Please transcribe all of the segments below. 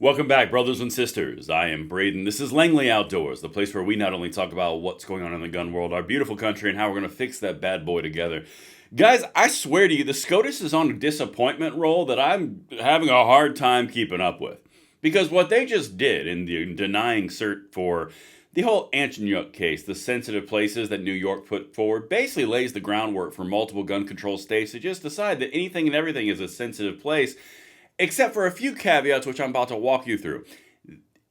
Welcome back, brothers and sisters. I am Braden. This is Langley Outdoors, the place where we not only talk about what's going on in the gun world, our beautiful country, and how we're going to fix that bad boy together. Guys, I swear to you, the SCOTUS is on a disappointment roll that I'm having a hard time keeping up with. Because what they just did in denying cert for the whole Antonyuk case, the sensitive places that New York put forward, basically lays the groundwork for multiple gun control states to just decide that anything and everything is a sensitive place, except for a few caveats, which I'm about to walk you through.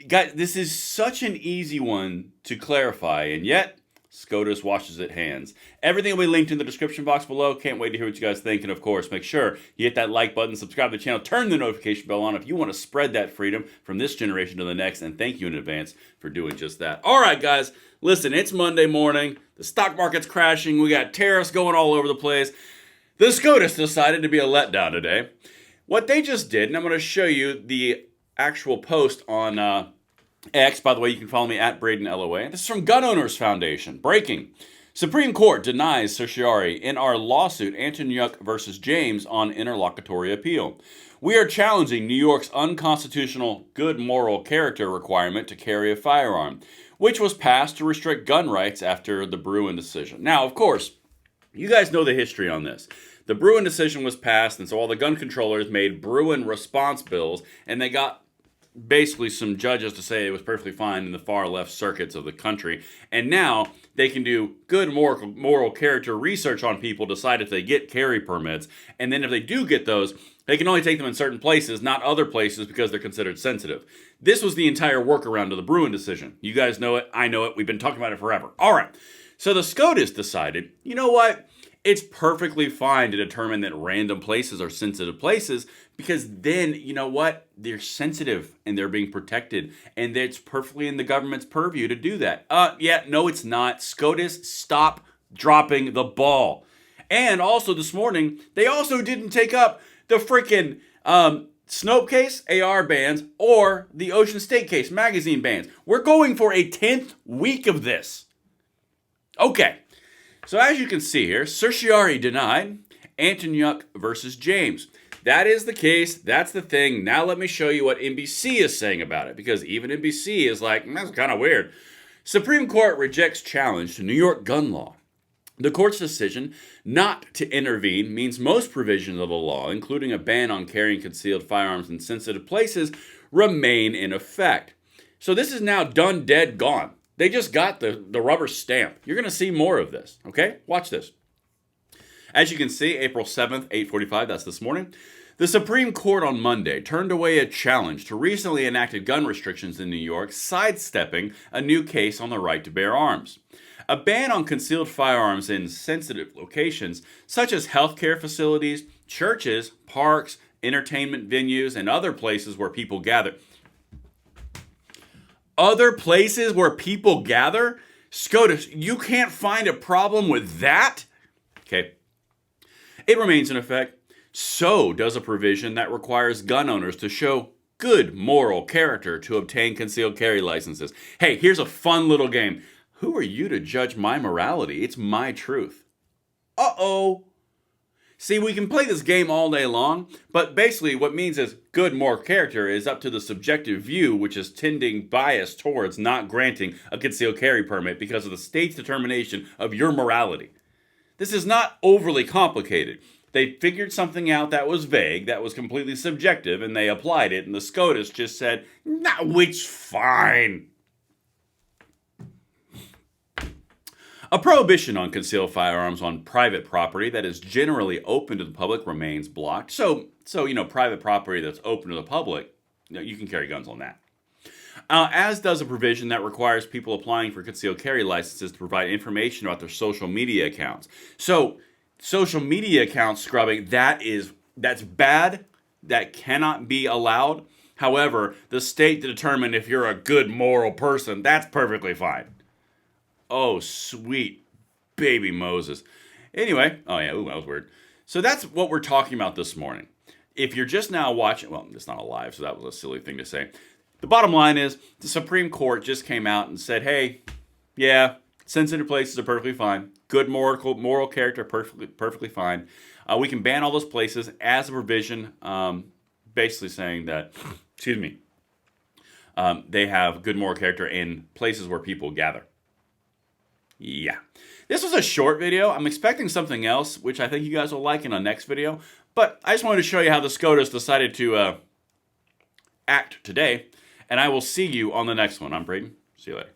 Guys, this is such an easy one to clarify, and yet SCOTUS washes its hands. Everything will be linked in the description box below. Can't wait to hear what you guys think. And of course, make sure you hit that like button, subscribe to the channel, turn the notification bell on if you want to spread that freedom from this generation to the next. And thank you in advance for doing just that. All right, guys, listen, it's Monday morning. The stock market's crashing. We got tariffs going all over the place. The SCOTUS decided to be a letdown today. What they just did, and I'm going to show you the actual post on X. By the way, you can follow me at BradenLOA. This is from Gun Owners Foundation. Breaking. Supreme Court denies certiorari in our lawsuit Antonyuk versus James on interlocutory appeal. We are challenging New York's unconstitutional good moral character requirement to carry a firearm, which was passed to restrict gun rights after the Bruen decision. Now, of course, you guys know the history on this. The Bruen decision was passed, and so all the gun controllers made Bruen response bills, and they got basically some judges to say it was perfectly fine in the far left circuits of the country. And now they can do good moral character research on people, decide if they get carry permits, and then if they do get those, they can only take them in certain places, not other places, because they're considered sensitive. This was the entire workaround of the Bruen decision. You guys know it, I know it, we've been talking about it forever. All right, so the SCOTUS decided, you know what? It's perfectly fine to determine that random places are sensitive places because then, you know what? They're sensitive and they're being protected, and it's perfectly in the government's purview to do that. No, it's not. SCOTUS, stop dropping the ball. And also this morning, they also didn't take up the freaking Snope case, AR bans, or the Ocean State case, magazine bans. We're going for a 10th week of this. Okay. So as you can see here, certiorari denied, Antonyuk versus James. That is the case. That's the thing. Now let me show you what NBC is saying about it, because even NBC is like, that's kind of weird. Supreme Court rejects challenge to New York gun law. The court's decision not to intervene means most provisions of the law, including a ban on carrying concealed firearms in sensitive places, remain in effect. So this is now done, dead, gone. They just got the rubber stamp. You're going to see more of this, okay? Watch this. As you can see, April 7th, 8:45, that's this morning, the Supreme Court on Monday turned away a challenge to recently enacted gun restrictions in New York, sidestepping a new case on the right to bear arms. A ban on concealed firearms in sensitive locations, such as healthcare facilities, churches, parks, entertainment venues, and other places where people gather. Other places where people gather? SCOTUS, you can't find a problem with that? Okay. It remains in effect. So does a provision that requires gun owners to show good moral character to obtain concealed carry licenses. Hey, here's a fun little game. Who are you to judge my morality? It's my truth. Uh-oh. See, we can play this game all day long, but basically what it means is good moral character is up to the subjective view, which is tending bias towards not granting a concealed carry permit because of the state's determination of your morality. This is not overly complicated. They figured something out that was vague, that was completely subjective, and they applied it, and the SCOTUS just said, no, it's fine. A prohibition on concealed firearms on private property that is generally open to the public remains blocked. So private property that's open to the public, you can carry guns on that. As does a provision that requires people applying for concealed carry licenses to provide information about their social media accounts. So, social media account scrubbing, that's bad. That cannot be allowed. However, the state to determine if you're a good moral person, that's perfectly fine. Oh, sweet baby Moses. Anyway, that was weird. So that's what we're talking about this morning. If you're just now watching, well, it's not a live, so that was a silly thing to say. The bottom line is the Supreme Court just came out and said, hey, yeah, sensitive places are perfectly fine. Good moral character, perfectly fine. We can ban all those places as a provision, basically saying that, excuse me, they have good moral character in places where people gather. Yeah. This was a short video. I'm expecting something else, which I think you guys will like in a next video. But I just wanted to show you how the SCOTUS decided to act today. And I will see you on the next one. I'm Braden. See you later.